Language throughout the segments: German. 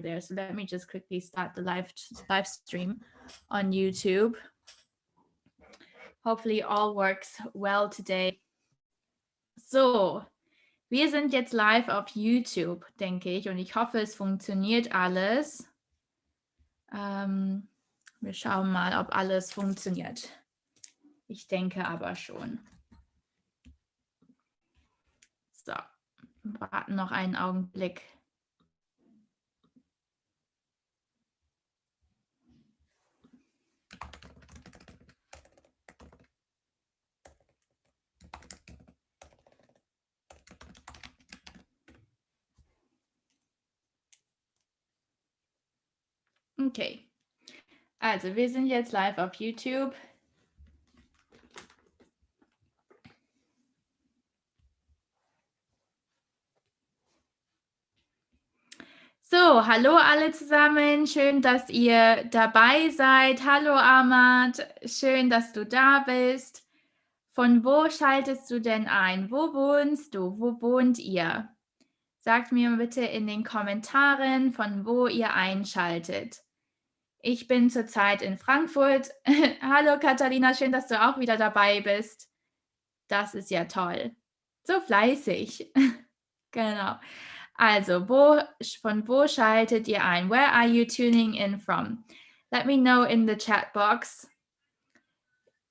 there. So let me just quickly start the live stream on YouTube. Hopefully all works well today. So, wir sind jetzt live auf YouTube, denke ich, und ich hoffe, es funktioniert alles. Wir schauen mal, ob alles funktioniert. Ich denke aber schon. So, warten noch einen Augenblick. Okay, also wir sind jetzt live auf YouTube. So, hallo alle zusammen, schön, dass ihr dabei seid. Hallo Ahmad, schön, dass du da bist. Von wo schaltest du denn ein? Wo wohnst du? Wo wohnt ihr? Sagt mir bitte in den Kommentaren, von wo ihr einschaltet. Ich bin zurzeit in Frankfurt. Hallo Katharina, schön, dass du auch wieder dabei bist. Das ist ja toll. So fleißig. Genau. Also, von wo schaltet ihr ein? Where are you tuning in from? Let me know in the chat box.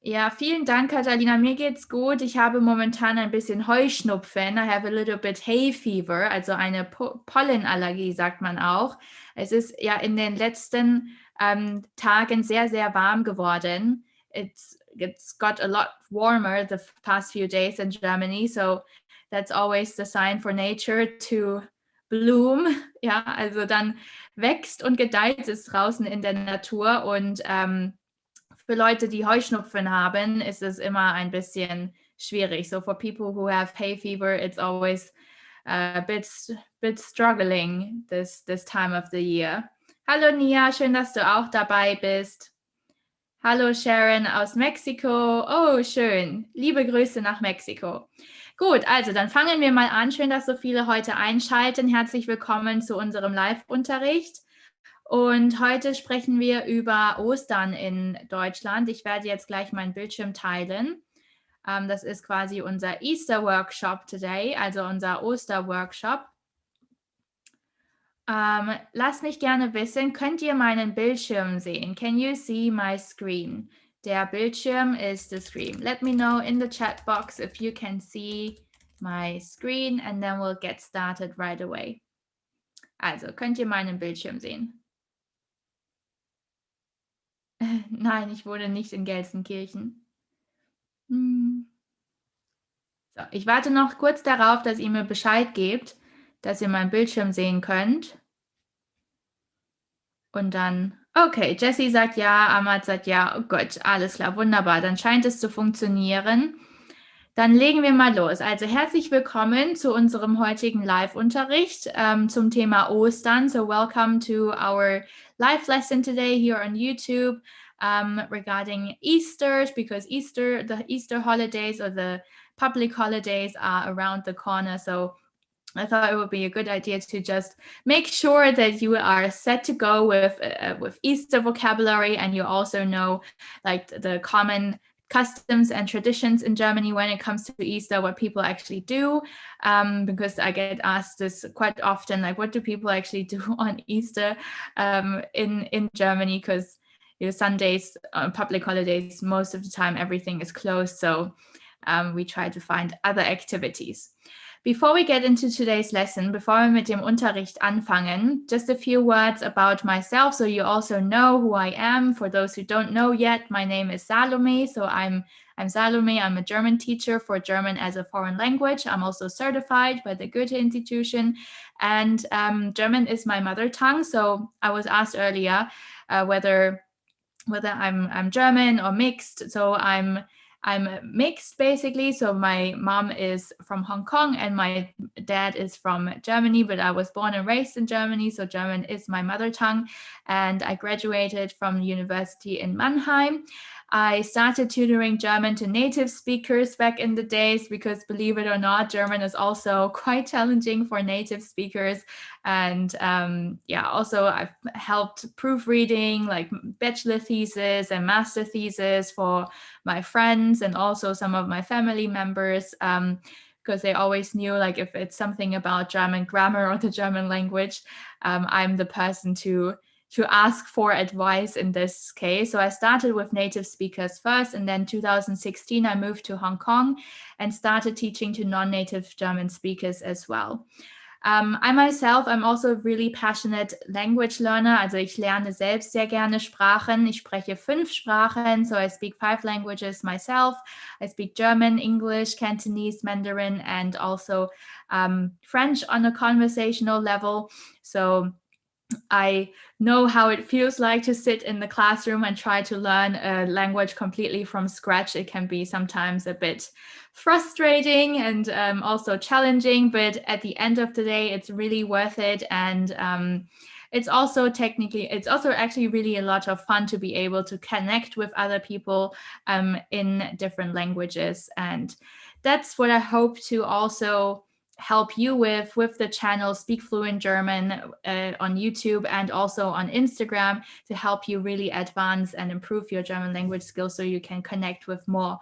Ja, vielen Dank, Katharina. Mir geht's gut. Ich habe momentan ein bisschen Heuschnupfen. I have a little bit hay fever, also eine Pollenallergie, sagt man auch. Es ist ja in den letzten Tagen sehr, sehr warm geworden. It's got a lot warmer the past few days in Germany, so that's always the sign for nature to bloom. Ja, also dann wächst und gedeiht es draußen in der Natur und für Leute, die Heuschnupfen haben, ist es immer ein bisschen schwierig. So for people who have hay fever, it's always a bit struggling this time of the year. Hallo Nia, schön, dass du auch dabei bist. Hallo Sharon aus Mexiko. Oh, schön. Liebe Grüße nach Mexiko. Gut, also dann fangen wir mal an. Schön, dass so viele heute einschalten. Herzlich willkommen zu unserem Live-Unterricht. Und heute sprechen wir über Ostern in Deutschland. Ich werde jetzt gleich meinen Bildschirm teilen. Das ist quasi unser Easter Workshop today, also unser Oster-Workshop. Lasst mich gerne wissen, könnt ihr meinen Bildschirm sehen? Can you see my screen? Der Bildschirm ist the screen. Let me know in the chat box if you can see my screen and then we'll get started right away. Also, könnt ihr meinen Bildschirm sehen? Nein, ich wohne nicht in Gelsenkirchen. So, ich warte noch kurz darauf, dass ihr mir Bescheid gebt, dass ihr meinen Bildschirm sehen könnt. Und dann, okay, Jessie sagt ja, Ahmad sagt ja, oh Gott, alles klar, wunderbar, dann scheint es zu funktionieren. Dann legen wir mal los. Also herzlich willkommen zu unserem heutigen Live-Unterricht zum Thema Ostern. So welcome to our live lesson today here on YouTube regarding Easter, because the Easter holidays or the public holidays are around the corner. So I thought it would be a good idea to just make sure that you are set to go with Easter vocabulary and you also know like the common customs and traditions in Germany when it comes to Easter, what people actually do, because I get asked this quite often, like what do people actually do on Easter in Germany, because Sundays, public holidays, most of the time everything is closed, so we try to find other activities. Before we get into today's lesson, bevor wir mit dem Unterricht anfangen, just a few words about myself so you also know who I am. For those who don't know yet, my name is Salome. So I'm Salome. I'm a German teacher for German as a foreign language. I'm also certified by the Goethe Institution, and German is my mother tongue. So I was asked earlier whether I'm German or mixed. So I'm I'm mixed basically. So my mom is from Hong Kong and my dad is from Germany, but I was born and raised in Germany. So German is my mother tongue. And I graduated from university in Mannheim. I started tutoring German to native speakers back in the days because, believe it or not, German is also quite challenging for native speakers. And also I've helped proofreading like bachelor thesis and master thesis for my friends and also some of my family members, because they always knew, like, if it's something about German grammar or the German language, I'm the person to ask for advice in this case. So I started with native speakers first, and then 2016 I moved to Hong Kong and started teaching to non-native German speakers as well. I myself, I'm also a really passionate language learner. Also ich lerne selbst sehr gerne Sprachen. Ich spreche 5 Sprachen, so I speak 5 languages myself. I speak German, English, Cantonese, Mandarin, and also French on a conversational level. So I know how it feels like to sit in the classroom and try to learn a language completely from scratch. It can be sometimes a bit frustrating and also challenging, but at the end of the day, it's really worth it. And it's also actually really a lot of fun to be able to connect with other people in different languages. And that's what I hope to also help you with the channel Speak Fluent German on YouTube and also on Instagram, to help you really advance and improve your German language skills so you can connect with more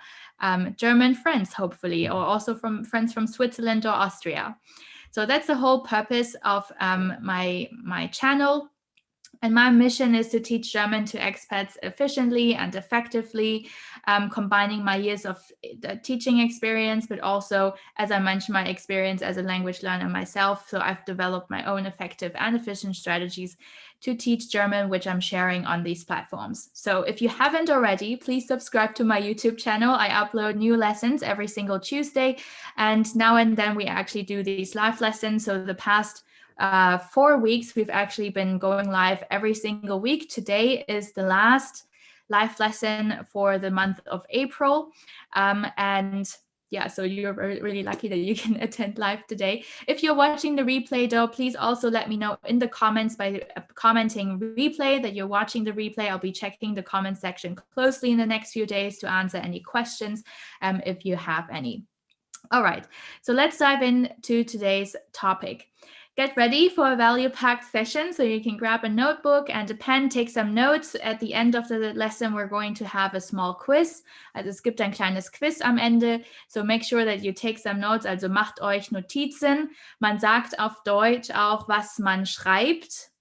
German friends, hopefully, or also from friends from Switzerland or Austria. So that's the whole purpose of my channel. And my mission is to teach German to expats efficiently and effectively, combining my years of teaching experience, but also, as I mentioned, my experience as a language learner myself. So I've developed my own effective and efficient strategies to teach German, which I'm sharing on these platforms. So if you haven't already, please subscribe to my YouTube channel. I upload new lessons every single Tuesday. And now and then we actually do these live lessons. So the past 4 weeks, we've actually been going live every single week. Today is the last live lesson for the month of April. So you're really lucky that you can attend live today. If you're watching the replay though, please also let me know in the comments by commenting replay that you're watching the replay. I'll be checking the comment section closely in the next few days to answer any questions if you have any. All right, so let's dive into today's topic. Get ready for a value-packed session, so you can grab a notebook and a pen, take some notes. At the end of the lesson, we're going to have a small quiz. Also es gibt ein kleines Quiz am Ende, so make sure that you take some notes, also macht euch Notizen. Man sagt auf Deutsch auch, was man schreibt,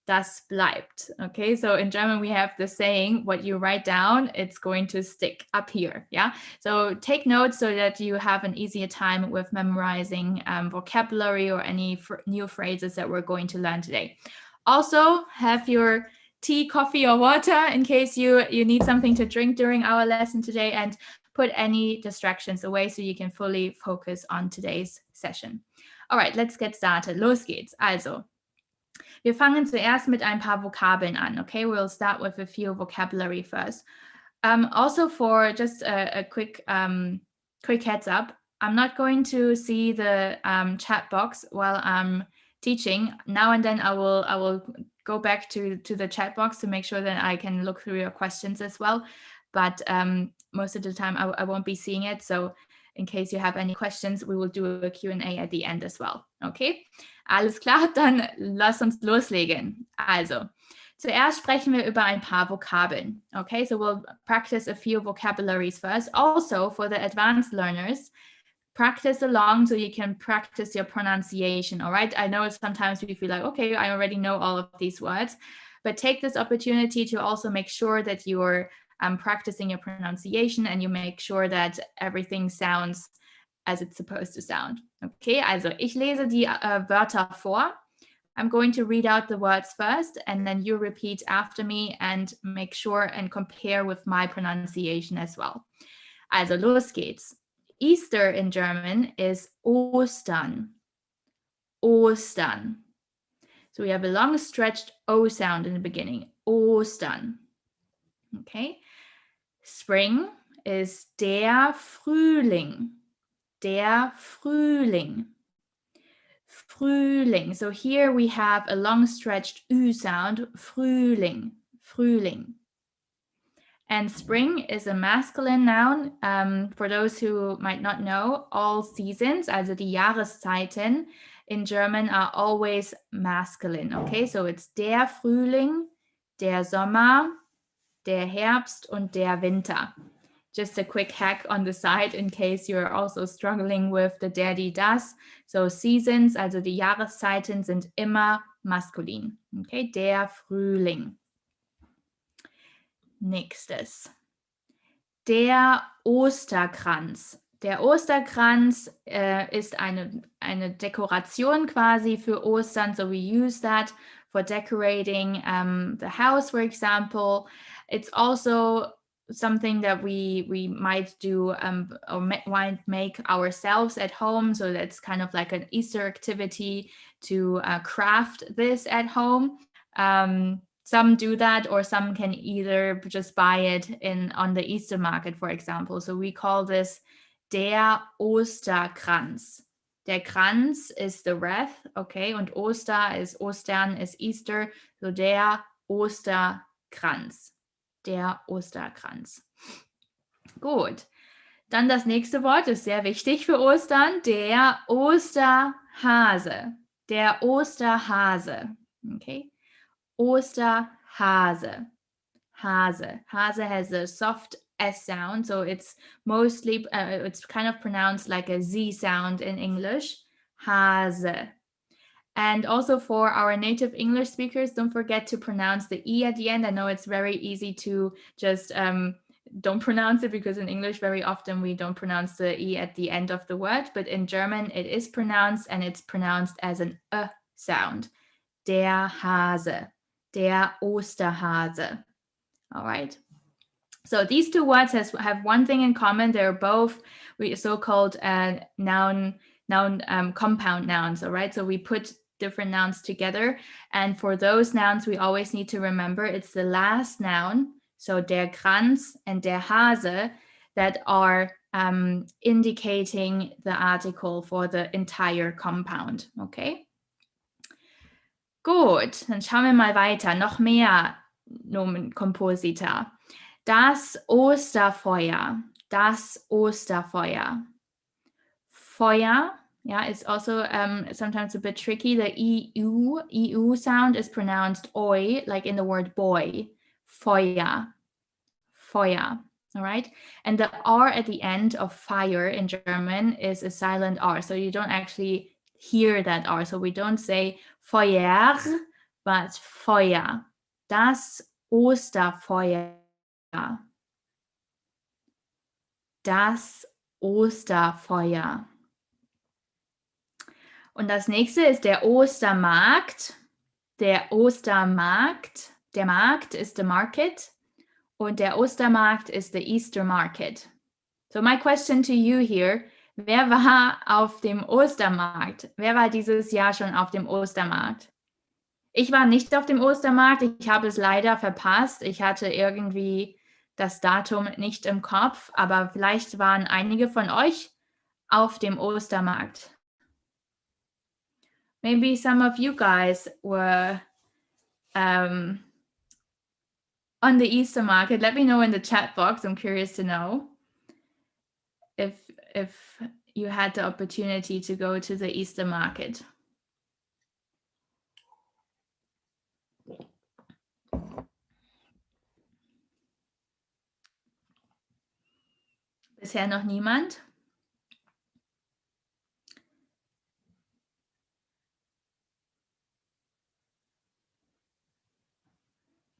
das bleibt. Okay, so in German we have the saying, what you write down, it's going to stick up here. Yeah, so take notes so that you have an easier time with memorizing vocabulary or any new phrases that we're going to learn today. Also, have your tea, coffee, or water in case you need something to drink during our lesson today, and put any distractions away so you can fully focus on today's session. All right, let's get started. Los geht's. Also, wir fangen zuerst mit ein paar Vokabeln an, okay? We'll start with a few vocabulary first. Also, for just a quick heads up, I'm not going to see the chat box while I'm teaching. Now and then I will go back to the chat box to make sure that I can look through your questions as well. But most of the time I won't be seeing it. So in case you have any questions, we will do a Q&A at the end as well. Okay? Alles klar, dann lass uns loslegen. Also, zuerst sprechen wir über ein paar Vokabeln. Okay, so we'll practice a few vocabularies first. Also, for the advanced learners, practice along so you can practice your pronunciation, all right? I know sometimes we feel like, okay, I already know all of these words, but take this opportunity to also make sure that you're practicing your pronunciation and you make sure that everything sounds as it's supposed to sound. Okay, also ich lese die Wörter vor. I'm going to read out the words first, and then you repeat after me and make sure and compare with my pronunciation as well. Also los geht's. Easter in German is Ostern. Ostern. So we have a long stretched O sound in the beginning. Ostern. Okay. Spring is der Frühling. Der Frühling. Frühling. So here we have a long stretched Ü sound. Frühling. Frühling. And spring is a masculine noun. For those who might not know, all seasons, also die Jahreszeiten in German are always masculine. Okay, so it's der Frühling, der Sommer, der Herbst und der Winter. Just a quick hack on the side in case you're also struggling with the der, die, das. So seasons, also die Jahreszeiten sind immer maskulin. Okay, der Frühling. Nächstes. Der Osterkranz. Der Osterkranz ist eine Dekoration quasi für Ostern. So we use that for decorating the house, for example. It's also something that we might do or might make ourselves at home. So that's kind of like an Easter activity to craft this at home. Some do that, or some can either just buy it on the Easter market, for example. So we call this der Osterkranz. Der Kranz is the wreath, okay, und Oster is Ostern is Easter, so der Osterkranz. Der Osterkranz. Gut. Dann das nächste Wort ist sehr wichtig für Ostern, der Osterhase. Der Osterhase, okay. Osterhase. Hase. Hase has a soft S sound, so it's mostly, it's kind of pronounced like a Z sound in English. Hase. And also for our native English speakers, don't forget to pronounce the E at the end. I know it's very easy to just don't pronounce it, because in English very often we don't pronounce the E at the end of the word, but in German it is pronounced, and it's pronounced as an sound. Der Hase. Der Osterhase. All right. So these two words have one thing in common. They're both so-called compound nouns. All right. So we put different nouns together. And for those nouns, we always need to remember it's the last noun. So der Kranz and der Hase that are indicating the article for the entire compound. Okay. Gut, dann schauen wir mal weiter. Noch mehr Nomenkomposita. Das Osterfeuer. Das Osterfeuer. Feuer, yeah, it's also sometimes a bit tricky. The EU sound is pronounced oi, like in the word boy. Feuer. Feuer. All right. And the R at the end of fire in German is a silent R. So you don't actually hear that R. So we don't say Feuer, but Feuer. Das Osterfeuer. Das Osterfeuer. Und das nächste ist der Ostermarkt. Der Ostermarkt. Der Markt ist the market. Und der Ostermarkt ist the Easter market. So my question to you here, wer war auf dem Ostermarkt? Wer war dieses Jahr schon auf dem Ostermarkt? Ich war nicht auf dem Ostermarkt, ich habe es leider verpasst. Ich hatte irgendwie das Datum nicht im Kopf, aber vielleicht waren einige von euch auf dem Ostermarkt. Maybe some of you guys were on the Easter market. Let me know in the chat box. I'm curious to know if you had the opportunity to go to the Easter market. Bisher noch niemand?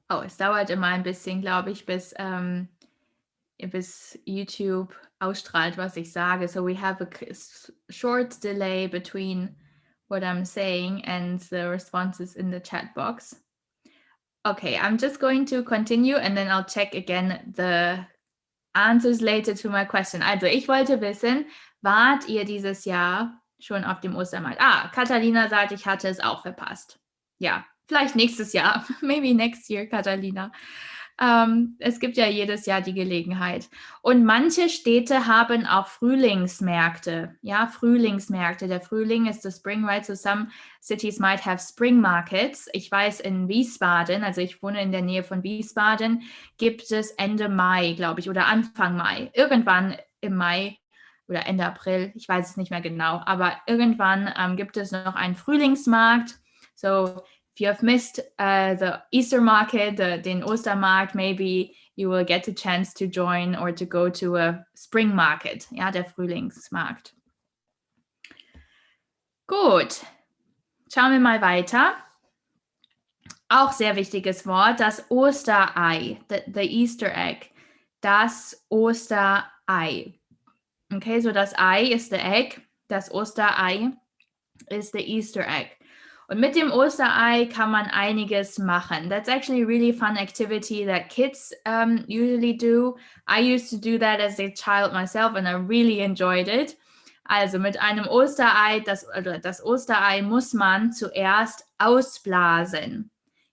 Oh, es dauert immer ein bisschen, glaube ich, bis YouTube ausstrahlt, was ich sage. So we have a short delay between what I'm saying and the responses in the chat box. Okay, I'm just going to continue and then I'll check again the answers later to my question. Also, ich wollte wissen, wart ihr dieses Jahr schon auf dem Ostermarkt? Catalina sagt, ich hatte es auch verpasst. Ja, vielleicht nächstes Jahr. Maybe next year, Catalina. Es gibt ja jedes Jahr die Gelegenheit. Und manche Städte haben auch Frühlingsmärkte. Ja, Frühlingsmärkte. Der Frühling ist the spring, right? So some cities might have spring markets. Ich weiß, in Wiesbaden, also ich wohne in der Nähe von Wiesbaden, gibt es Ende Mai, glaube ich, oder Anfang Mai. Irgendwann im Mai oder Ende April, ich weiß es nicht mehr genau, aber irgendwann gibt es noch einen Frühlingsmarkt. So if you have missed the Easter market, den Ostermarkt, maybe you will get a chance to join or to go to a spring market, ja, der Frühlingsmarkt. Gut, schauen wir mal weiter. Auch sehr wichtiges Wort, das Osterei, the Easter egg, das Osterei. Okay, so das Ei ist the egg, das Osterei ist the Easter egg. Und mit dem Osterei kann man einiges machen. That's actually a really fun activity that kids usually do. I used to do that as a child myself and I really enjoyed it. Also mit einem Osterei, das Osterei muss man zuerst ausblasen.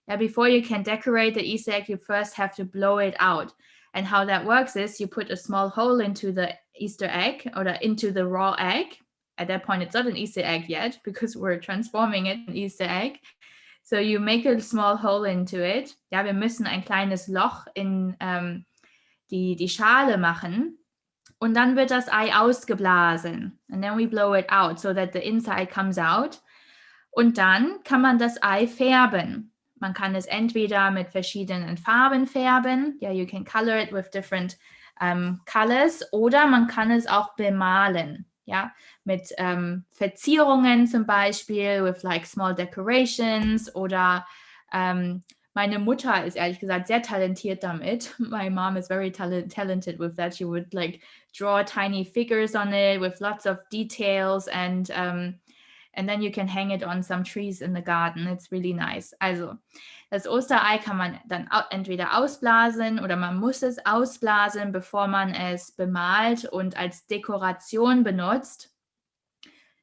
Yeah, before you can decorate the Easter egg, you first have to blow it out. And how that works is you put a small hole into the Easter egg or into the raw egg. At that point, it's not an Easter egg yet because we're transforming it an Easter egg. So you make a small hole into it. Ja, wir müssen ein kleines Loch in die Schale machen. Und dann wird das Ei ausgeblasen. And then we blow it out so that the inside comes out. Und dann kann man das Ei färben. Man kann es entweder mit verschiedenen Farben färben. Yeah, you can color it with different colors. Oder man kann es auch bemalen. Ja, mit Verzierungen zum Beispiel, with like small decorations oder meine Mutter ist ehrlich gesagt sehr talentiert damit. My mom is very talented with that. She would like draw tiny figures on it with lots of details and then you can hang it on some trees in the garden. It's really nice. Also, das Osterei kann man dann entweder ausblasen oder man muss es ausblasen, bevor man es bemalt und als Dekoration benutzt.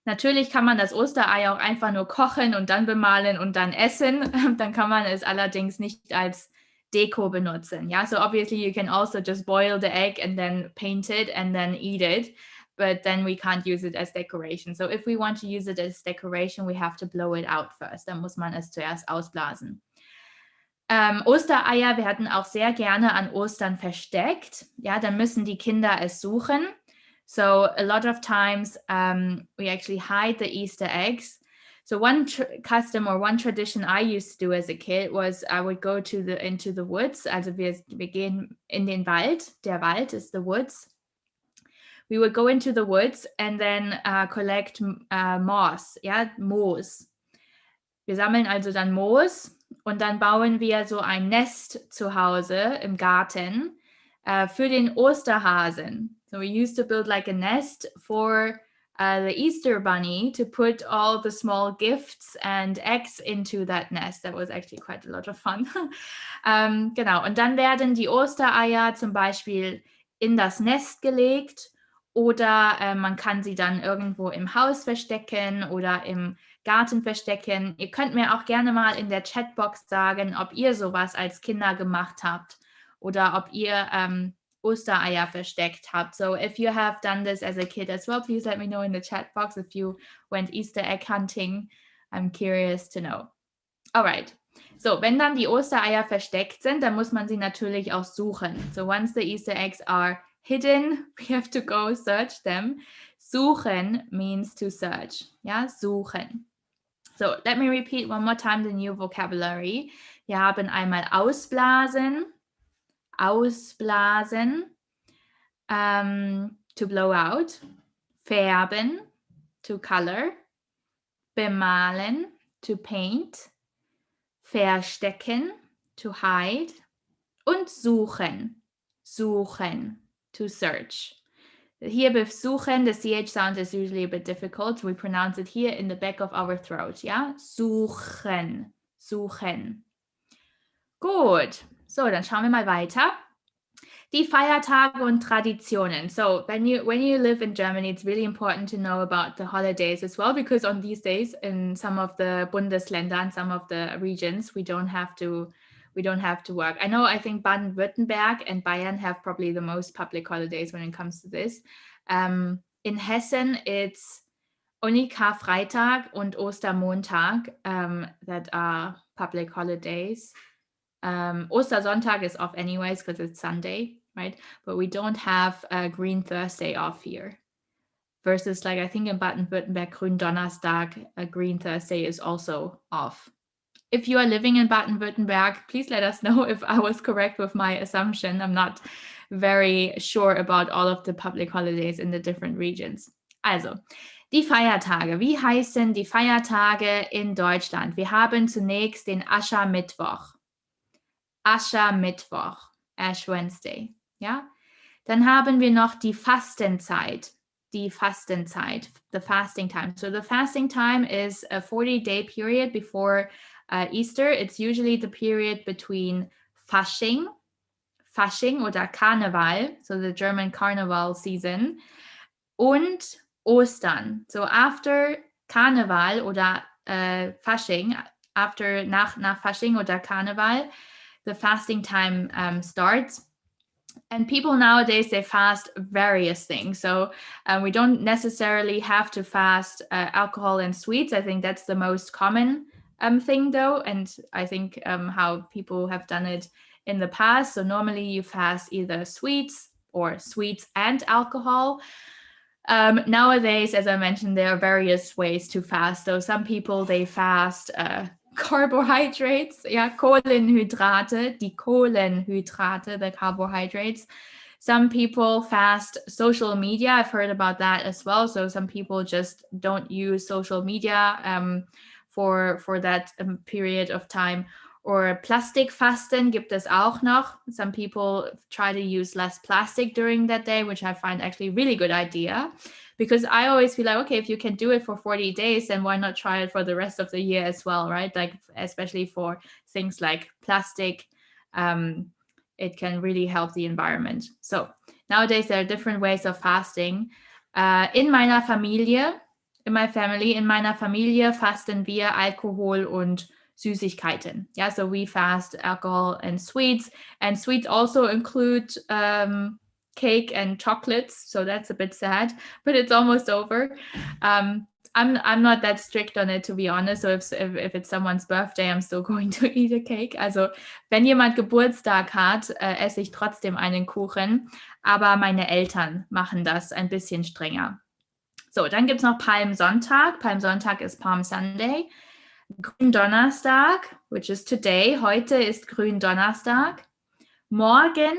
Natürlich kann man das Osterei auch einfach nur kochen und dann bemalen und dann essen. Dann kann man es allerdings nicht als Deko benutzen. Ja, so obviously you can also just boil the egg and then paint it and then eat it. But then we can't use it as decoration. So if we want to use it as decoration, we have to blow it out first. Dann muss man es zuerst ausblasen. Ostereier werden auch sehr gerne an Ostern versteckt. Ja, dann müssen die Kinder es suchen. So a lot of times we actually hide the Easter eggs. So one custom or one tradition I used to do as a kid was I would go into the woods. Also wir gehen in den Wald. Der Wald ist the woods. We would go into the woods and then collect moss, ja, Moos. Wir sammeln also dann Moos und dann bauen wir so ein Nest zu Hause im Garten für den Osterhasen. So we used to build like a nest for the Easter bunny to put all the small gifts and eggs into that nest. That was actually quite a lot of fun. Genau, und dann werden die Ostereier zum Beispiel in das Nest gelegt oder man kann sie dann irgendwo im Haus verstecken oder im Garten verstecken. Ihr könnt mir auch gerne mal in der Chatbox sagen, ob ihr sowas als Kinder gemacht habt oder ob ihr Ostereier versteckt habt. So if you have done this as a kid as well, please let me know in the chat box if you went Easter egg hunting. I'm curious to know. Alright. So, wenn dann die Ostereier versteckt sind, dann muss man sie natürlich auch suchen. So once the Easter eggs are hidden, we have to go search them. Suchen means to search. Ja, suchen. So, let me repeat one more time the new vocabulary. Wir haben einmal ausblasen, ausblasen, to blow out, färben, to color, bemalen, to paint, verstecken, to hide und suchen, suchen, to search. Here with suchen, the CH sound is usually a bit difficult. So we pronounce it here in the back of our throat. Ja, suchen, suchen. Gut, so, dann schauen wir mal weiter. Die Feiertage und Traditionen. So when you live in Germany, it's really important to know about the holidays as well, because on these days in some of the Bundesländer and some of the regions, we don't have to we don't have to work. I think Baden-Württemberg and Bayern have probably the most public holidays when it comes to this. In Hessen, it's only Karfreitag und Ostermontag that are public holidays. Ostersonntag is off anyways because it's Sunday, right? But we don't have Green Thursday off here. Versus, like, I think in Baden-Württemberg, Gründonnerstag, Green Thursday is also off. If you are living in Baden-Württemberg, please let us know if I was correct with my assumption. I'm not very sure about all of the public holidays in the different regions. Also, die Feiertage. Wie heißen die Feiertage in Deutschland? Wir haben zunächst den Aschermittwoch. Aschermittwoch, Ash Wednesday. Ja? Dann haben wir noch die Fastenzeit. The fasting time. So the fasting time is a 40-day period before Easter. It's usually the period between Fasching oder Karneval, so the German carnival season, und Ostern. So after Karneval oder Fasching, nach Fasching oder Karneval, the fasting time starts. And people nowadays, they fast various things. So we don't necessarily have to fast alcohol and sweets. I think that's the most common thing, though. And I think how people have done it in the past. So normally you fast either sweets or sweets and alcohol. Nowadays, as I mentioned, there are various ways to fast. So some people, they fast carbohydrates, Kohlenhydrate, die Kohlenhydrate, the carbohydrates. Some people fast social media. I've heard about that as well. So some people just don't use social media for that period of time. Or Plastikfasten gibt es auch noch. Some people try to use less plastic during that day, which I find actually a really good idea. Because I always feel like, okay, if you can do it for 40 days, then why not try it for the rest of the year as well, right? Like, especially for things like plastic, it can really help the environment. So nowadays, there are different ways of fasting. In meiner Familie fasten wir Alkohol und Süßigkeiten. Yeah, so we fast alcohol and sweets also include cake and chocolates, so that's a bit sad, but it's almost over. I'm not that strict on it, to be honest. So if it's someone's birthday, I'm still going to eat a cake. Also wenn jemand Geburtstag hat, esse ich trotzdem einen Kuchen, aber meine Eltern machen das ein bisschen strenger. So, dann gibt es noch Palmsonntag. Palmsonntag ist Palm Sunday. Gründonnerstag, which is today. Heute ist Gründonnerstag. Morgen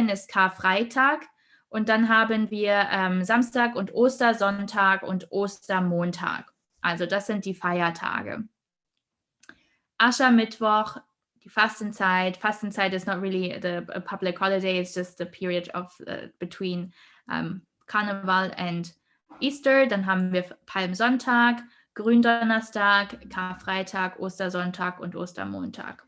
ist Karfreitag. Und dann haben wir Samstag und Ostersonntag und Ostermontag. Also das sind die Feiertage. Aschermittwoch, die Fastenzeit. Fastenzeit is not really a public holiday. It's just the period of between Karneval and Easter. Dann haben wir Palmsonntag, Gründonnerstag, Karfreitag, Ostersonntag und Ostermontag.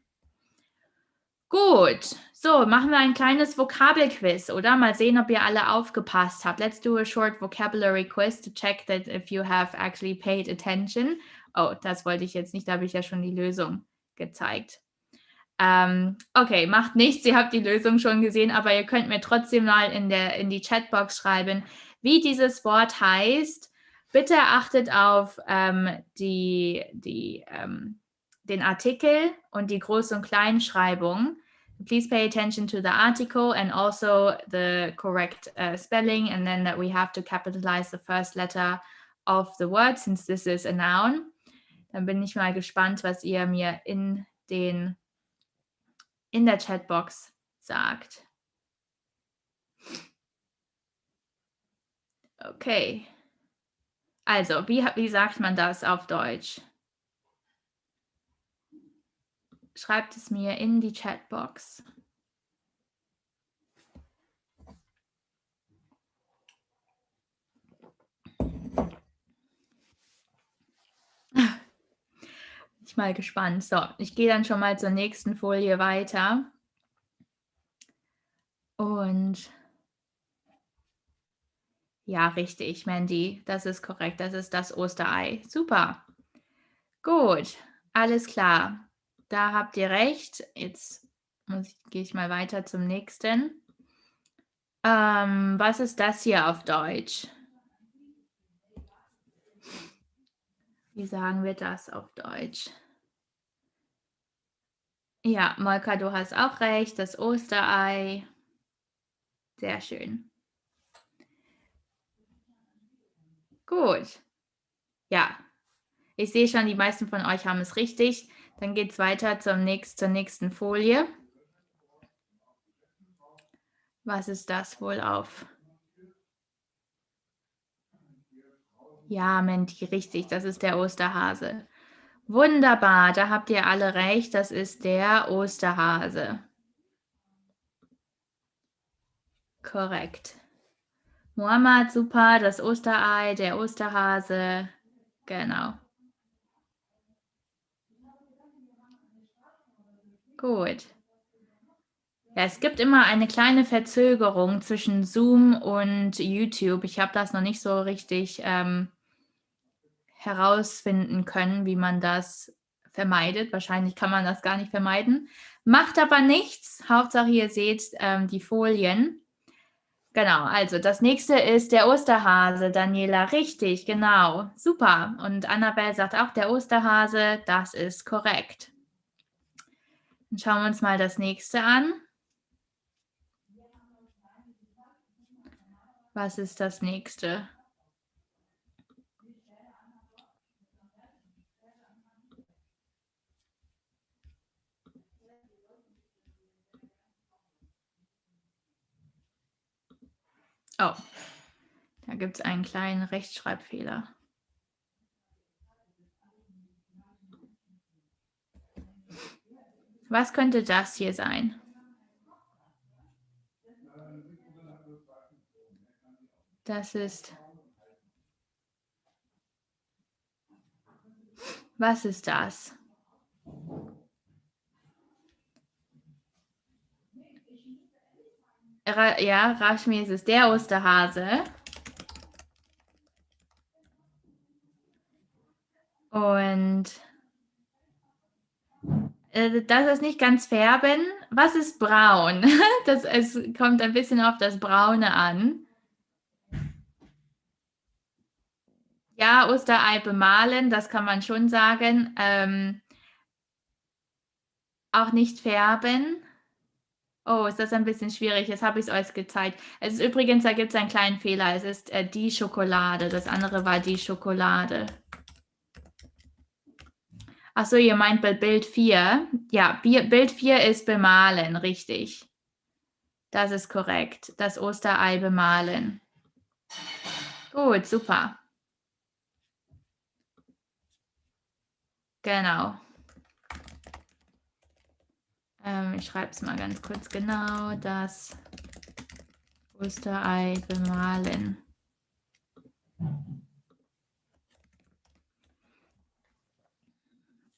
Gut, so machen wir ein kleines Vokabelquiz, oder? Mal sehen, ob ihr alle aufgepasst habt. Let's do a short vocabulary quiz to check that if you have actually paid attention. Oh, das wollte ich jetzt nicht, da habe ich ja schon die Lösung gezeigt. Okay, macht nichts, ihr habt die Lösung schon gesehen, aber ihr könnt mir trotzdem mal in die Chatbox schreiben, wie dieses Wort heißt. Bitte achtet auf den Artikel und die Groß- und Kleinschreibung. Please pay attention to the article and also the correct spelling, and then that we have to capitalize the first letter of the word, since this is a noun. Dann bin ich mal gespannt, was ihr mir in der Chatbox sagt. Okay. Also, wie sagt man das auf Deutsch? Schreibt es mir in die Chatbox. Bin ich mal gespannt. So, ich gehe dann schon mal zur nächsten Folie weiter. Und ja, richtig, Mandy, das ist korrekt. Das ist das Osterei. Super. Gut, alles klar. Da habt ihr recht. Jetzt gehe ich mal weiter zum nächsten. Was ist das hier auf Deutsch? Wie sagen wir das auf Deutsch? Ja, Molka, du hast auch recht. Das Osterei. Sehr schön. Gut. Ja, ich sehe schon, die meisten von euch haben es richtig. Dann geht es weiter zur nächsten Folie. Was ist das wohl auf? Ja, Menti, richtig, das ist der Osterhase. Wunderbar, da habt ihr alle recht, das ist der Osterhase. Korrekt. Muhammad, super, das Osterei, der Osterhase, genau. Gut. Ja, es gibt immer eine kleine Verzögerung zwischen Zoom und YouTube. Ich habe das noch nicht so richtig herausfinden können, wie man das vermeidet. Wahrscheinlich kann man das gar nicht vermeiden. Macht aber nichts. Hauptsache, ihr seht die Folien. Genau, also das nächste ist der Osterhase. Daniela, richtig, genau. Super. Und Annabelle sagt auch der Osterhase. Das ist korrekt. Dann schauen wir uns mal das nächste an. Was ist das nächste? Oh, da gibt es einen kleinen Rechtschreibfehler. Was könnte das hier sein? Das ist... Was ist das? Ja, Rashmi, es ist der Osterhase. Und das ist nicht ganz färben. Was ist braun? Es kommt ein bisschen auf das Braune an. Ja, Osterei bemalen, das kann man schon sagen. Auch nicht färben. Oh, ist das ein bisschen schwierig. Jetzt habe ich es euch gezeigt. Es ist übrigens, da gibt es einen kleinen Fehler. Es ist die Schokolade. Das andere war die Schokolade. Achso, ihr meint bei Bild 4. Ja, Bild 4 ist bemalen, richtig. Das ist korrekt. Das Osterei bemalen. Gut, super. Genau. Ich schreibe es mal ganz kurz genau. Das Osterei bemalen.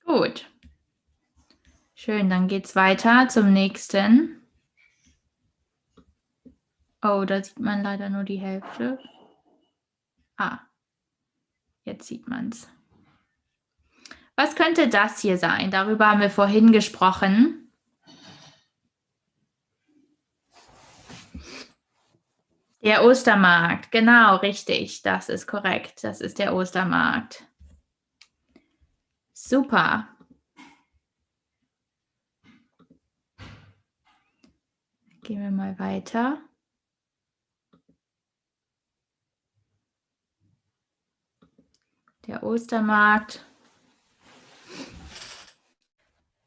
Gut. Schön, dann geht es weiter zum nächsten. Oh, da sieht man leider nur die Hälfte. Ah, jetzt sieht man es. Was könnte das hier sein? Darüber haben wir vorhin gesprochen. Der Ostermarkt, genau, richtig. Das ist korrekt. Das ist der Ostermarkt. Super. Gehen wir mal weiter. Der Ostermarkt.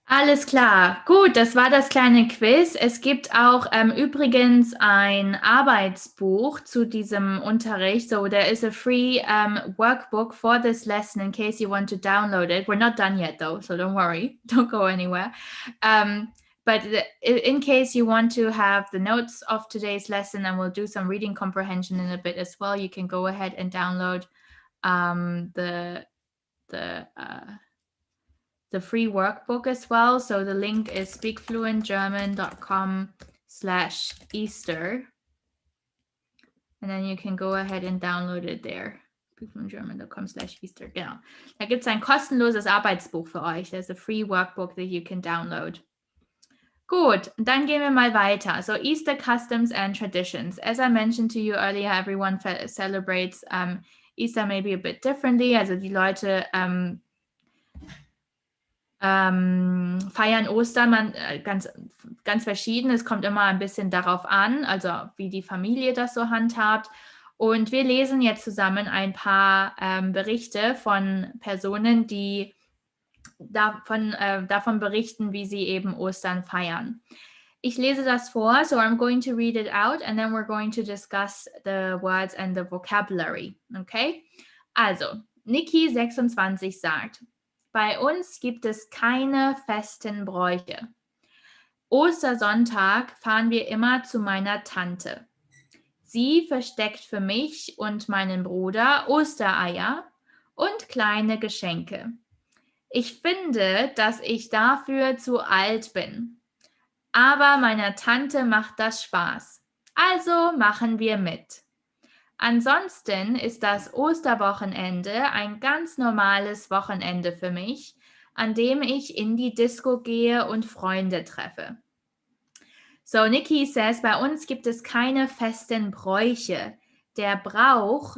Alles klar. Gut, das war das kleine Quiz. Es gibt auch übrigens ein Arbeitsbuch zu diesem Unterricht. So there is a free workbook for this lesson in case you want to download it. We're not done yet though, so don't worry. Don't go anywhere. But in case you want to have the notes of today's lesson, and we'll do some reading comprehension in a bit as well, you can go ahead and download the free workbook as well. So the link is speakfluentgerman.com/Easter. And then you can go ahead and download it there. German.com/Easter. Genau. Da gibt es ein kostenloses Arbeitsbuch für euch. There's a free workbook that you can download. Gut, dann gehen wir mal weiter. So Easter customs and traditions. As I mentioned to you earlier, everyone celebrates Easter maybe a bit differently. Also die Leute feiern Ostern ganz verschieden. Es kommt immer ein bisschen darauf an, also wie die Familie das so handhabt. Und wir lesen jetzt zusammen ein paar Berichte von Personen, die davon berichten, wie sie eben Ostern feiern. Ich lese das vor, so I'm going to read it out and then we're going to discuss the words and the vocabulary. Okay? Also, Niki 26 sagt, bei uns gibt es keine festen Bräuche. Ostersonntag fahren wir immer zu meiner Tante. Sie versteckt für mich und meinen Bruder Ostereier und kleine Geschenke. Ich finde, dass ich dafür zu alt bin. Aber meiner Tante macht das Spaß. Also machen wir mit. Ansonsten ist das Osterwochenende ein ganz normales Wochenende für mich, an dem ich in die Disco gehe und Freunde treffe. So, Nikki says, bei uns gibt es keine festen Bräuche. Der Brauch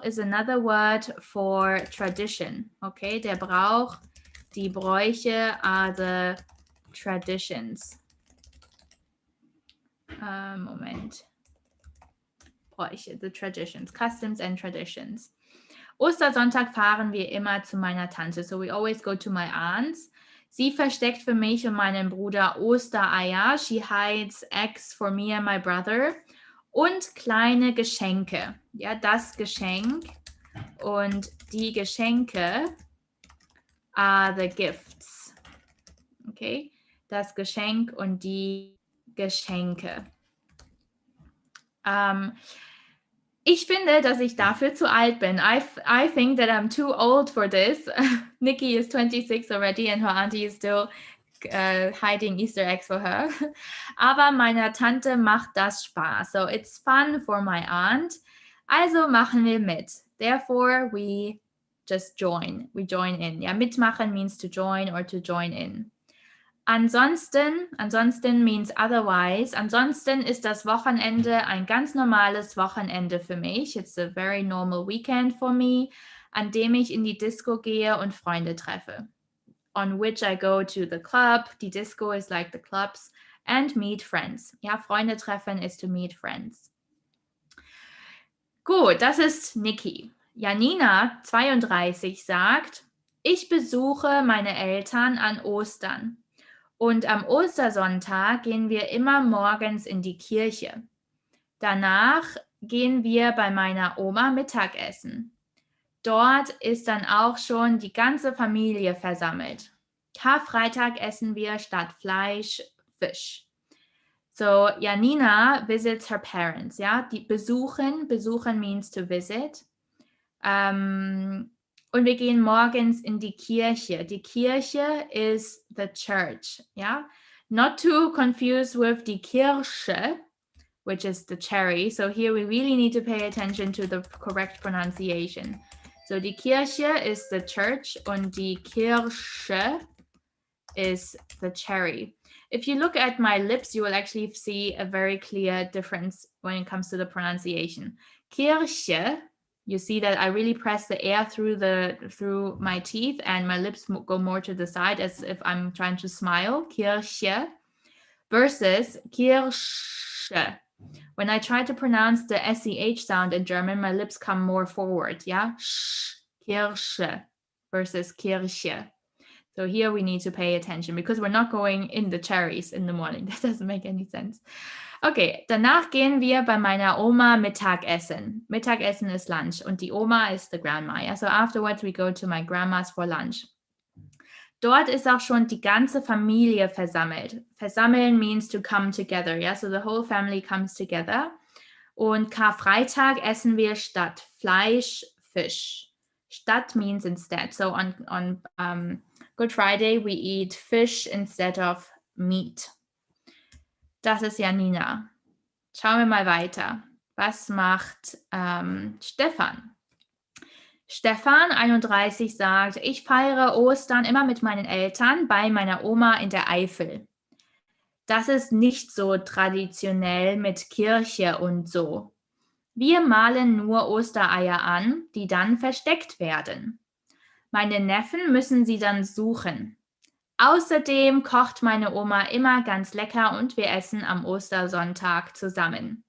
is another word for tradition. Okay, der Brauch, die Bräuche are the traditions. Moment. Bräuche, the traditions, customs and traditions. Ostersonntag fahren wir immer zu meiner Tante. So we always go to my aunt's. Sie versteckt für mich und meinen Bruder Ostereier. She hides eggs for me and my brother. Und kleine Geschenke. Ja, das Geschenk und die Geschenke are the gifts. Okay, das Geschenk und die Geschenke. Ich finde, dass ich dafür zu alt bin. I think that I'm too old for this. Nikki is 26 already and her auntie is still hiding Easter eggs for her. Aber meiner Tante macht das Spaß. So it's fun for my aunt. Also machen wir mit. Therefore, we just join. We join in. Ja, mitmachen means to join or to join in. Ansonsten means otherwise. Ansonsten ist das Wochenende ein ganz normales Wochenende für mich. It's a very normal weekend for me, an dem ich in die Disco gehe und Freunde treffe. On which I go to the club. Die Disco is like the clubs. And meet friends. Ja, Freunde treffen is to meet friends. Gut, das ist Nikki. Janina, 32, sagt, ich besuche meine Eltern an Ostern. Und am Ostersonntag gehen wir immer morgens in die Kirche. Danach gehen wir bei meiner Oma Mittagessen. Dort ist dann auch schon die ganze Familie versammelt. Karfreitag essen wir statt Fleisch Fisch. So, Janina visits her parents. Ja, die besuchen means to visit. Und wir gehen morgens in die Kirche. Die Kirche is the church, yeah? Not to confuse with die Kirsche, which is the cherry. So here we really need to pay attention to the correct pronunciation. So die Kirche is the church und die Kirsche is the cherry. If you look at my lips, you will actually see a very clear difference when it comes to the pronunciation. Kirche, you see that I really press the air through my teeth and my lips go more to the side as if I'm trying to smile. Kirche versus Kirsche. When I try to pronounce the SCH sound in German, my lips come more forward. Yeah, Kirsche versus Kirche. So here we need to pay attention because we're not going in the cherries in the morning. That doesn't make any sense. Okay, danach gehen wir bei meiner Oma Mittagessen. Mittagessen ist Lunch und die Oma ist the grandma. Yeah? So afterwards we go to my grandma's for lunch. Dort ist auch schon die ganze Familie versammelt. Versammeln means to come together. Yeah? So the whole family comes together. Und Karfreitag essen wir statt Fleisch Fisch. Statt means instead. So on Good Friday we eat fish instead of meat. Das ist Janina. Schauen wir mal weiter. Was macht Stefan? Stefan, 31, sagt, ich feiere Ostern immer mit meinen Eltern bei meiner Oma in der Eifel. Das ist nicht so traditionell mit Kirche und so. Wir malen nur Ostereier an, die dann versteckt werden. Meine Neffen müssen sie dann suchen. Außerdem kocht meine Oma immer ganz lecker und wir essen am Ostersonntag zusammen.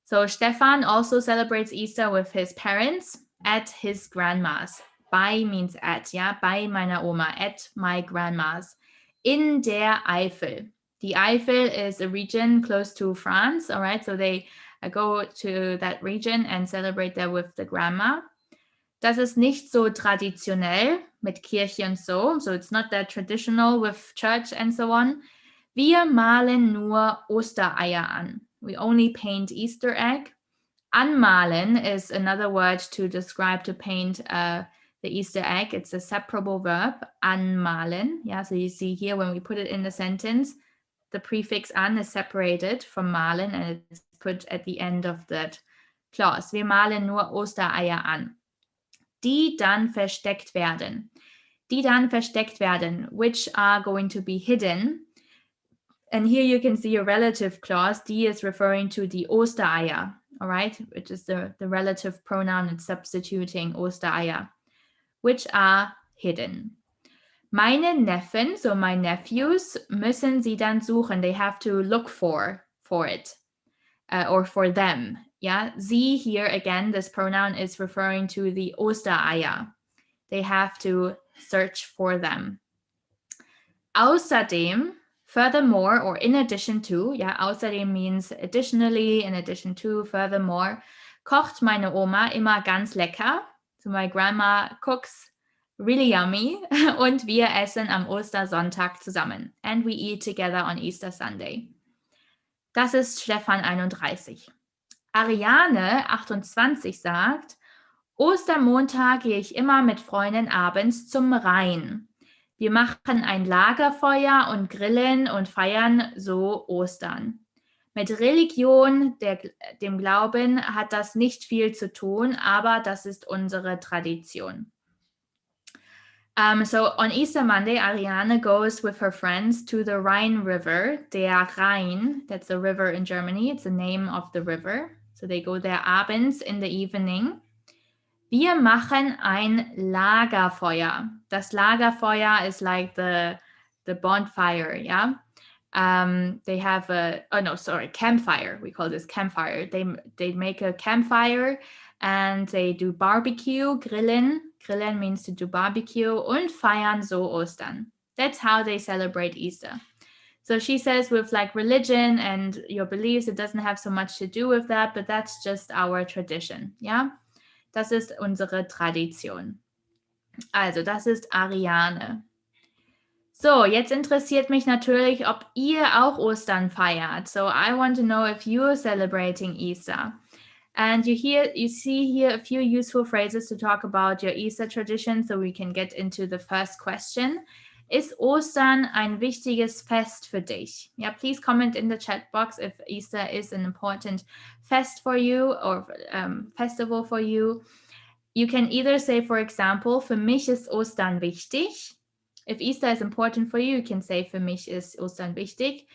So Stefan also celebrates Easter with his parents at his grandma's. Bei means at, ja, bei meiner Oma, at my grandma's. In der Eifel. The Eifel is a region close to France, all right? So they go to that region and celebrate there with the grandma. Das ist nicht so traditionell mit Kirche und so. So it's not that traditional with church and so on. Wir malen nur Ostereier an. We only paint Easter egg. Anmalen is another word to describe to paint the Easter egg. It's a separable verb, anmalen. Yeah, so you see here when we put it in the sentence, the prefix an is separated from malen and it's put at the end of that clause. Wir malen nur Ostereier an. Die dann versteckt werden. Die dann versteckt werden, which are going to be hidden. And here you can see a relative clause. Die is referring to the Ostereier, all right, which is the relative pronoun. It's substituting Ostereier, which are hidden. Meine Neffen, so my nephews, müssen sie dann suchen. They have to look for it or for them. Yeah, sie here again, this pronoun is referring to the Ostereier. They have to search for them. Außerdem, furthermore, or in addition to, yeah, außerdem means additionally, in addition to, furthermore, kocht meine Oma immer ganz lecker. So my grandma cooks really yummy und wir essen am Ostersonntag zusammen. And we eat together on Easter Sunday. Das ist Stefan 31. Ariane 28 sagt, Ostermontag gehe ich immer mit Freunden abends zum Rhein. Wir machen ein Lagerfeuer und grillen und feiern so Ostern. Mit Religion, dem Glauben, hat das nicht viel zu tun, aber das ist unsere Tradition. So on Easter Monday, Ariane goes with her friends to the Rhine River, der Rhein, that's a river in Germany, it's the name of the river. So they go there abends in the evening. Wir machen ein Lagerfeuer. Das Lagerfeuer is like the bonfire, yeah? They have campfire. We call this campfire. They make a campfire and they do barbecue, grillen. Grillen means to do barbecue und feiern so Ostern. That's how they celebrate Easter. So she says with like religion and your beliefs, it doesn't have so much to do with that, but that's just our tradition, yeah? Das ist unsere Tradition. Also, das ist Ariane. So, jetzt interessiert mich natürlich, ob ihr auch Ostern feiert. So, I want to know if you're celebrating Easter. And you see here a few useful phrases to talk about your Easter tradition, so we can get into the first question. Ist Ostern ein wichtiges Fest für dich? Yeah, please comment in the chat box if Easter is an important fest for you or festival for you. You can either say, for example, für mich ist Ostern wichtig. If Easter is important for you, you can say, für mich ist Ostern wichtig.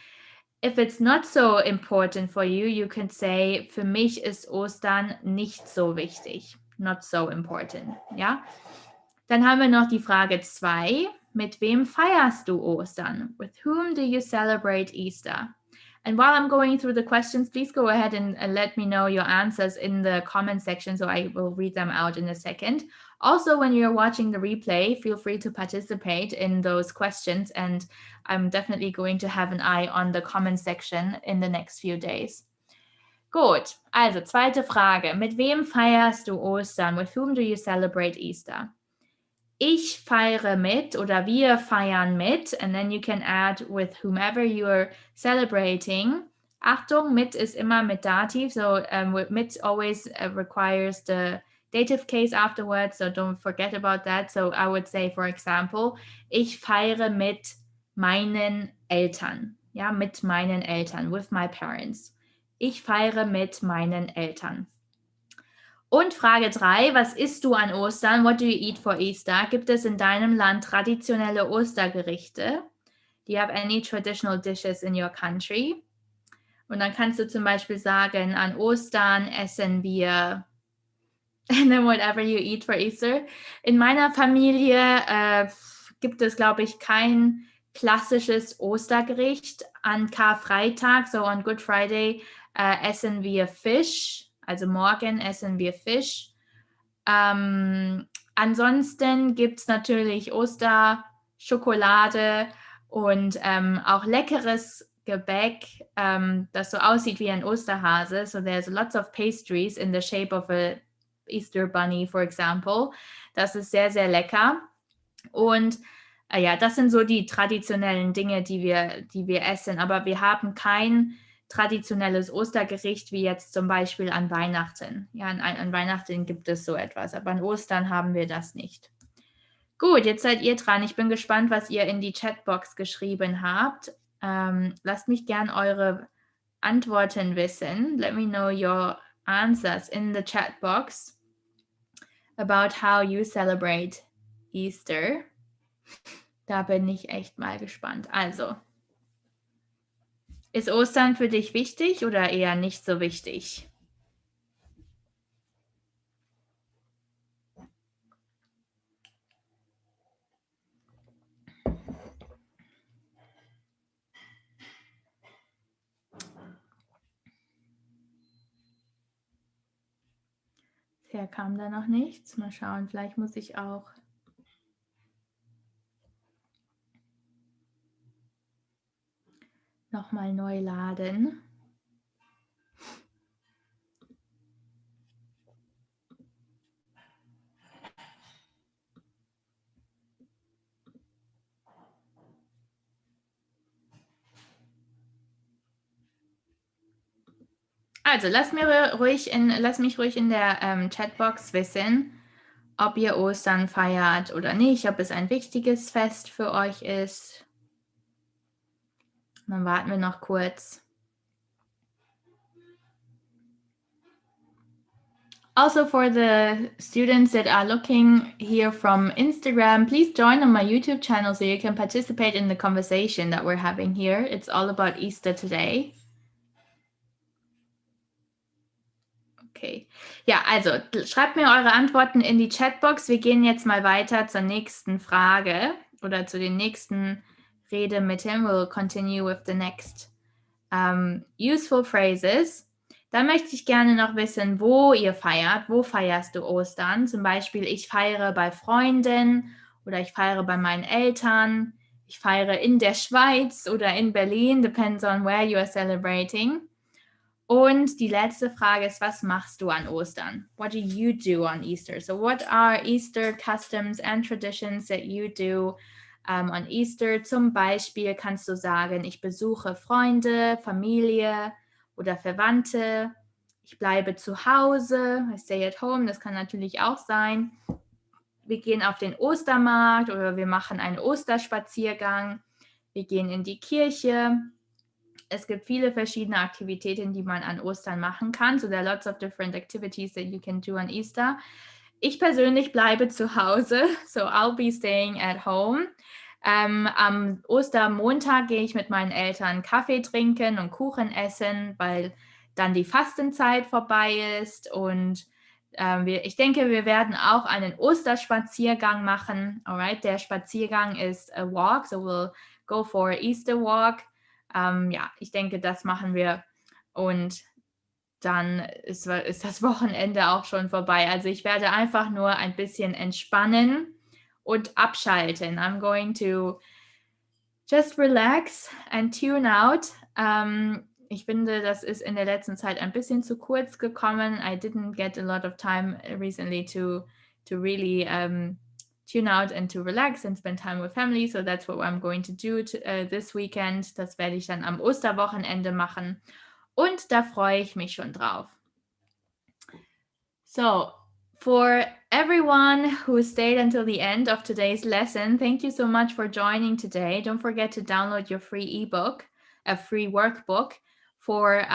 If it's not so important for you, you can say, für mich ist Ostern nicht so wichtig. Not so important, ja? Dann haben wir noch die Frage 2. Mit wem feierst du Ostern? With whom do you celebrate Easter? And while I'm going through the questions, please go ahead and let me know your answers in the comment section, so I will read them out in a second. Also, when you're watching the replay, feel free to participate in those questions, and I'm definitely going to have an eye on the comment section in the next few days. Gut, also zweite Frage. Mit wem feierst du Ostern? With whom do you celebrate Easter? Ich feiere mit oder wir feiern mit, and then you can add with whomever you're celebrating. Achtung, mit is immer mit Dativ, so mit always requires the dative case afterwards, so don't forget about that. So I would say, for example, ich feiere mit meinen Eltern. Ja, mit meinen Eltern, with my parents. Ich feiere mit meinen Eltern. Und Frage 3, was isst du an Ostern? What do you eat for Easter? Gibt es in deinem Land traditionelle Ostergerichte? Do you have any traditional dishes in your country? Und dann kannst du zum Beispiel sagen, an Ostern essen wir and then whatever you eat for Easter. In meiner Familie gibt es, glaube ich, kein klassisches Ostergericht. An Karfreitag, so on Good Friday, essen wir Fisch. Also morgen essen wir Fisch. Ansonsten gibt es natürlich Osterschokolade und auch leckeres Gebäck, das so aussieht wie ein Osterhase. So there's lots of pastries in the shape of a Easter Bunny, for example. Das ist sehr, sehr lecker. Und ja, das sind so die traditionellen Dinge, die wir essen. Aber wir haben kein traditionelles Ostergericht, wie jetzt zum Beispiel an Weihnachten. Ja, an Weihnachten gibt es so etwas, aber an Ostern haben wir das nicht. Gut, jetzt seid ihr dran. Ich bin gespannt, was ihr in die Chatbox geschrieben habt. Lasst mich gern eure Antworten wissen. Let me know your answers in the chat box about how you celebrate Easter. Da bin ich echt mal gespannt. Also, ist Ostern für dich wichtig oder eher nicht so wichtig? Bisher kam da noch nichts. Mal schauen, vielleicht muss ich auch nochmal neu laden. Also, lass mich ruhig in der Chatbox wissen, ob ihr Ostern feiert oder nicht, ob es ein wichtiges Fest für euch ist. Dann warten wir noch kurz. Also, for the students that are looking here from Instagram, please join on my YouTube channel so you can participate in the conversation that we're having here. It's all about Easter today. Okay. Ja, also schreibt mir eure Antworten in die Chatbox. Wir gehen jetzt mal weiter zur nächsten Frage oder zu den nächsten Redemitteln. We'll continue with the next useful phrases. Da möchte ich gerne noch wissen, wo ihr feiert. Wo feierst du Ostern? Zum Beispiel, ich feiere bei Freunden oder ich feiere bei meinen Eltern. Ich feiere in der Schweiz oder in Berlin, depends on where you are celebrating. Und die letzte Frage ist, was machst du an Ostern? What do you do on Easter? So what are Easter customs and traditions that you do on Easter? Zum Beispiel kannst du sagen, ich besuche Freunde, Familie oder Verwandte. Ich bleibe zu Hause, I stay at home, das kann natürlich auch sein. Wir gehen auf den Ostermarkt oder wir machen einen Osterspaziergang. Wir gehen in die Kirche. Es gibt viele verschiedene Aktivitäten, die man an Ostern machen kann. So there are lots of different activities that you can do on Easter. Ich persönlich bleibe zu Hause, so I'll be staying at home. Am Ostermontag gehe ich mit meinen Eltern Kaffee trinken und Kuchen essen, weil dann die Fastenzeit vorbei ist. Und ich denke, wir werden auch einen Osterspaziergang machen. Alright, der Spaziergang ist a walk, so we'll go for an Easter walk. Ja, ich denke, das machen wir und dann ist das Wochenende auch schon vorbei. Also ich werde einfach nur ein bisschen entspannen und abschalten. I'm going to just relax and tune out. Ich finde, das ist in der letzten Zeit ein bisschen zu kurz gekommen. I didn't get a lot of time recently to really tune out and to relax and spend time with family. So that's what I'm going to do this weekend. Das werde ich dann am Osterwochenende machen. Und da freue ich mich schon drauf. So, for everyone who stayed until the end of today's lesson, thank you so much for joining today. Don't forget to download your free ebook, a free workbook for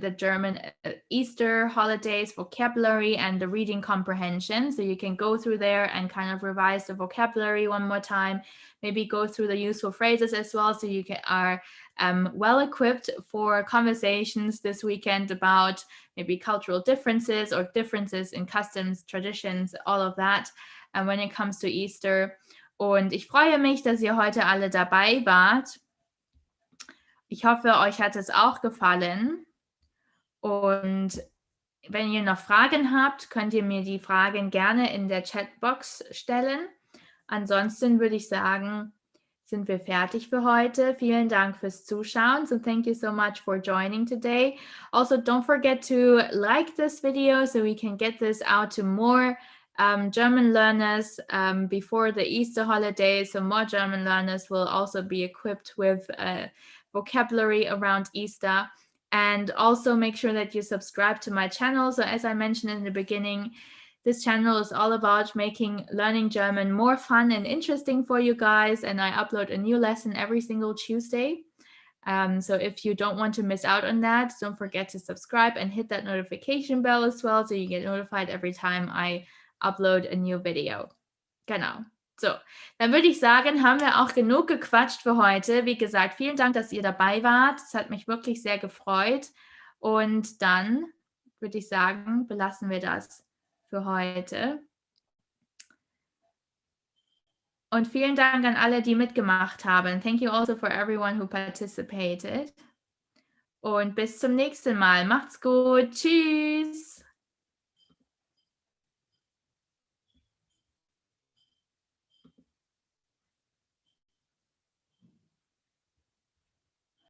the German Easter holidays vocabulary and the reading comprehension. So you can go through there and kind of revise the vocabulary one more time, maybe go through the useful phrases as well, so you are well equipped for conversations this weekend about maybe cultural differences or differences in customs, traditions, all of that when it comes to Easter. Und ich freue mich, dass ihr heute alle dabei wart. Ich hoffe, euch hat es auch gefallen. Und wenn ihr noch Fragen habt, könnt ihr mir die Fragen gerne in der Chatbox stellen. Ansonsten würde ich sagen, sind wir fertig für heute. Vielen Dank fürs Zuschauen. So thank you so much for joining today. Also, don't forget to like this video so we can get this out to more German learners before the Easter holidays. So more German learners will also be equipped with vocabulary around Easter. And also make sure that you subscribe to my channel. So as I mentioned in the beginning, this channel is all about making learning German more fun and interesting for you guys. And I upload a new lesson every single Tuesday. So if you don't want to miss out on that, don't forget to subscribe and hit that notification bell as well, so you get notified every time I upload a new video. Genau. So, dann würde ich sagen, haben wir auch genug gequatscht für heute. Wie gesagt, vielen Dank, dass ihr dabei wart. Es hat mich wirklich sehr gefreut. Und dann würde ich sagen, belassen wir das für heute. Und vielen Dank an alle, die mitgemacht haben. Thank you also for everyone who participated. Und bis zum nächsten Mal. Macht's gut. Tschüss.